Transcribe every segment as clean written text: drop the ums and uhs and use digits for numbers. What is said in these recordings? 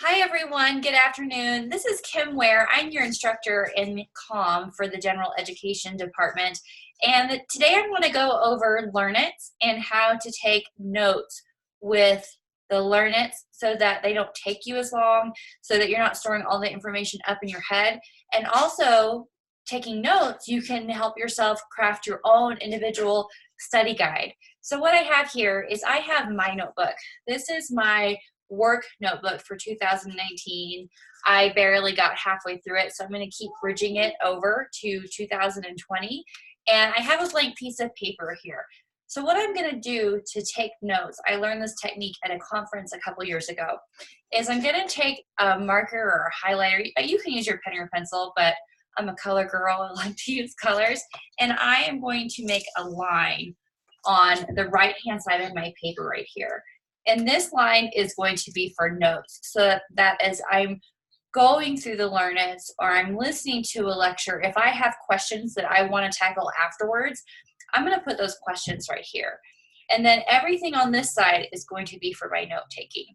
Hi everyone, good afternoon. This is Kim Ware. I'm your instructor in COM for the General Education Department. And today I'm going to go over LearnIts and how to take notes with the LearnIts so that they don't take you as long, so that you're not storing all the information up in your head. And also, taking notes, you can help yourself craft your own individual study guide. So what I have here is I have my notebook. This is my work notebook for 2019. I barely got halfway through it, so I'm going to keep bridging it over to 2020. And I have a blank piece of paper here. So what I'm going to do to take notes, I learned this technique at a conference a couple years ago, is I'm going to take a marker or a highlighter. You can use your pen or pencil, but I'm a color girl. I like to use colors. And I am going to make a line on the right-hand side of my paper right here. And this line is going to be for notes, so that as I'm going through the LearnIts or I'm listening to a lecture, if I have questions that I want to tackle afterwards, I'm going to put those questions right here. And then everything on this side is going to be for my note taking.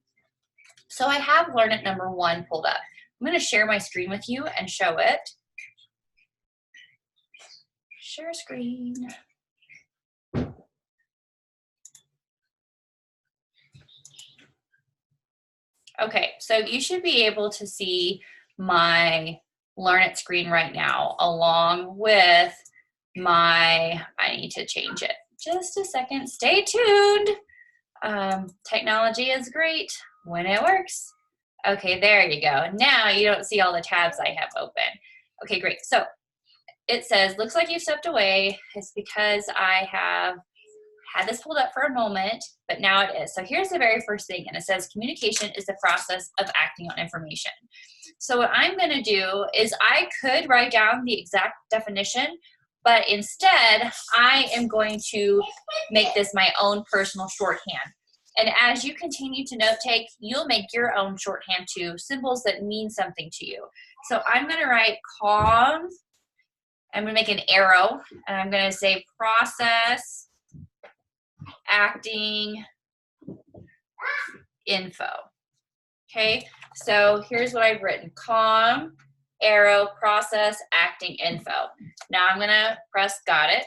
So I have LearnIt number 1 pulled up. I'm going to share my screen with you and show it. Share screen. Okay, so you should be able to see my LearnIt screen right now along with my, I need to change it. Just a second, stay tuned. Technology is great when it works. Okay, there you go. Now you don't see all the tabs I have open. Okay, great. So it says, looks like you stepped away. It's because I have had this pulled up for a moment, but now it is. So here's the very first thing, and it says communication is the process of acting on information. So what I'm going to do is I could write down the exact definition, but instead I am going to make this my own personal shorthand. And as you continue to note take, you'll make your own shorthand too, symbols that mean something to you. So I'm going to write calm. I'm going to make an arrow, and I'm going to say process acting info. Okay, so here's what I've written: calm, arrow, process, acting info. Now I'm gonna press got it.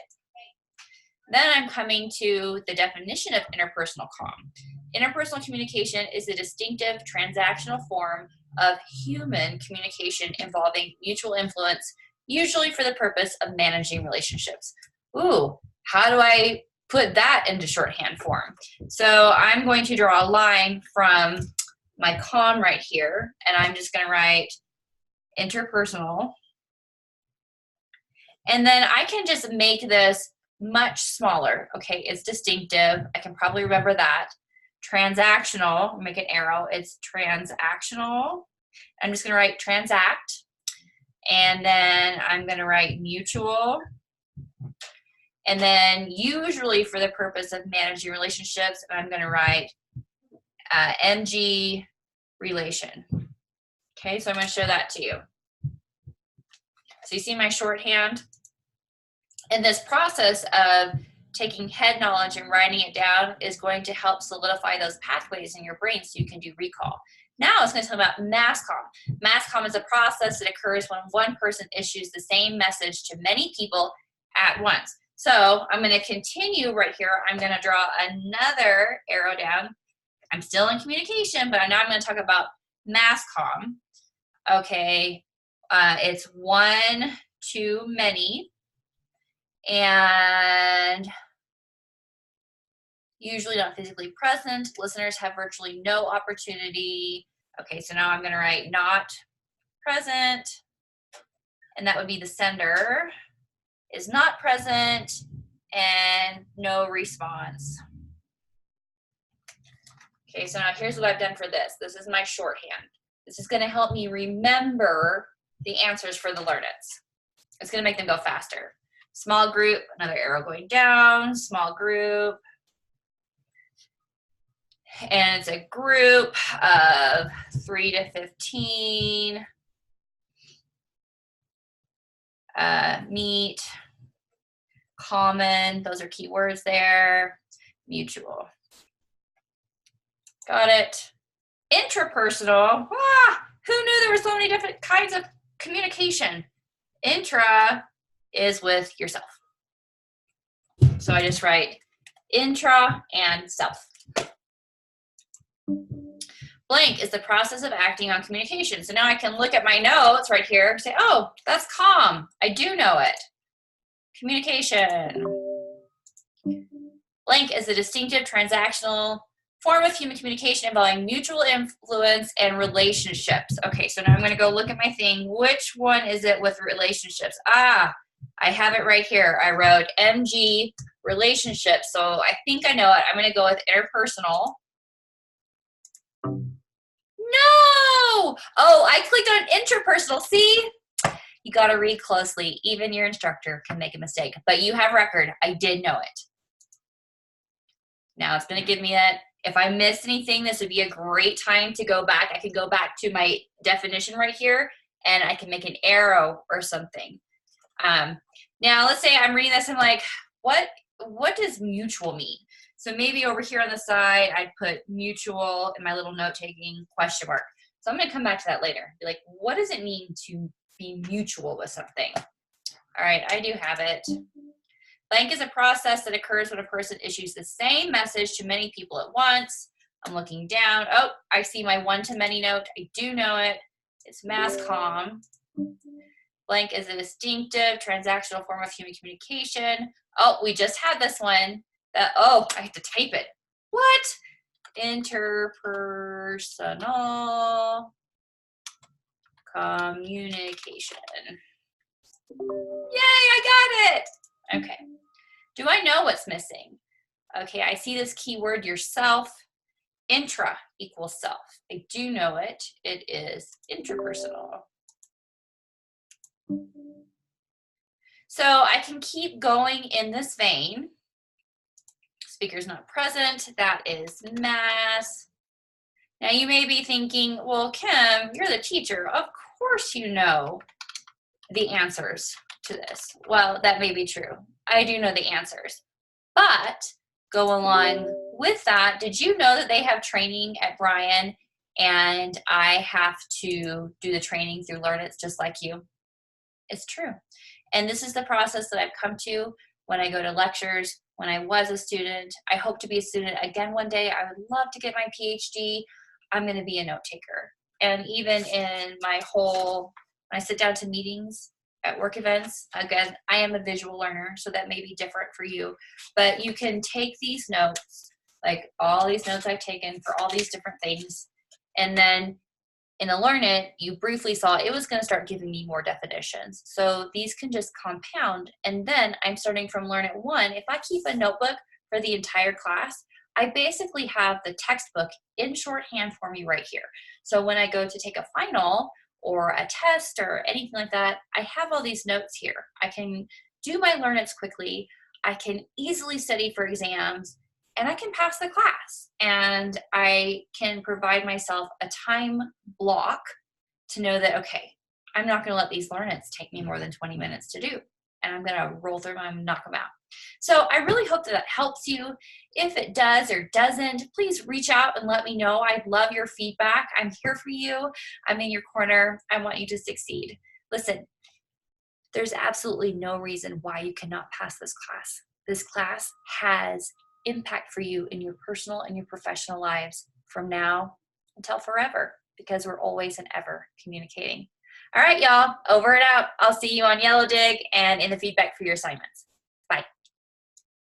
Then I'm coming to the definition of interpersonal calm. Interpersonal communication is a distinctive transactional form of human communication involving mutual influence, usually for the purpose of managing relationships. Ooh, how do I put that into shorthand form? So I'm going to draw a line from my calm right here, and I'm just going to write interpersonal. And then I can just make this much smaller. Okay, it's distinctive. I can probably remember that. Transactional, make an arrow. It's transactional. I'm just going to write transact. And then I'm going to write mutual. And then usually for the purpose of managing relationships, I'm going to write MG relation. Okay, so I'm going to show that to you. So you see my shorthand? And this process of taking head knowledge and writing it down is going to help solidify those pathways in your brain so you can do recall. Now it's going to talk about mass comm. Mass comm is a process that occurs when one person issues the same message to many people at once. So I'm going to continue right here. I'm going to draw another arrow down. I'm still in communication, but now I'm going to talk about mass comm. Okay, it's one too many, and usually not physically present. Listeners have virtually no opportunity. Okay, so now I'm going to write not present, and that would be the sender is not present, and no response. Okay, so now here's what I've done for this. This is my shorthand. This is going to help me remember the answers for the LearnIts. It's going to make them go faster. Small group, another arrow going down, small group. And it's a group of 3 to 15. Meet, common, those are keywords there, mutual. Got it. Intrapersonal, Who knew there were so many different kinds of communication? Intra is with yourself. So I just write intra and self. Blank is the process of acting on communication. So now I can look at my notes right here and say, oh, that's calm. I do know it. Communication. Blank is a distinctive transactional form of human communication involving mutual influence and relationships. Okay, so now I'm going to go look at my thing. Which one is it with relationships? Ah, I have it right here. I wrote MG relationships. So I think I know it. I'm going to go with interpersonal. No! Oh, I clicked on interpersonal. See? You got to read closely. Even your instructor can make a mistake. But you have record. I did know it. Now it's going to give me that. If I missed anything, this would be a great time to go back. I could go back to my definition right here, and I can make an arrow or something. Now, let's say I'm reading this, and I'm like, what does mutual mean? So maybe over here on the side, I'd put mutual in my little note-taking question mark. So I'm going to come back to that later. Be like, what does it mean to be mutual with something? All right, I do have it. Blank is a process that occurs when a person issues the same message to many people at once. I'm looking down. Oh, I see my one-to-many note. I do know it. It's mass comm. Blank is a distinctive transactional form of human communication. Oh, we just had this one. Oh, I have to type it. What? Interpersonal communication. Yay, I got it. Okay. Do I know what's missing? Okay, I see this keyword yourself. Intra equals self. I do know it. It is interpersonal. So I can keep going in this vein. Speaker's not present. That is mass. Now you may be thinking, well, Kim, you're the teacher. Of course you know the answers to this. Well, that may be true. I do know the answers. But go along with that, did you know that they have training at Bryan and I have to do the training through LearnIts just like you? It's true. And this is the process that I've come to when I go to lectures, when I was a student. I hope to be a student again one day. I would love to get my PhD. I'm going to be a note taker. And even in my when I sit down to meetings at work events, again, I am a visual learner, so that may be different for you. But you can take these notes, like all these notes I've taken for all these different things, and then in the LearnIt, you briefly saw it was going to start giving me more definitions. So these can just compound. And then I'm starting from LearnIt 1. If I keep a notebook for the entire class, I basically have the textbook in shorthand for me right here. So when I go to take a final or a test or anything like that, I have all these notes here. I can do my LearnIts quickly. I can easily study for exams, and I can pass the class. And I can provide myself a time block to know that, okay, I'm not going to let these LearnIts take me more than 20 minutes to do. And I'm going to roll through them and knock them out. So I really hope that helps you. If it does or doesn't, please reach out and let me know. I'd love your feedback. I'm here for you. I'm in your corner. I want you to succeed. Listen, there's absolutely no reason why you cannot pass this class. This class has impact for you in your personal and your professional lives from now until forever, because we're always and ever communicating. All right, y'all, over and out. I'll see you on Yellow Dig and in the feedback for your assignments.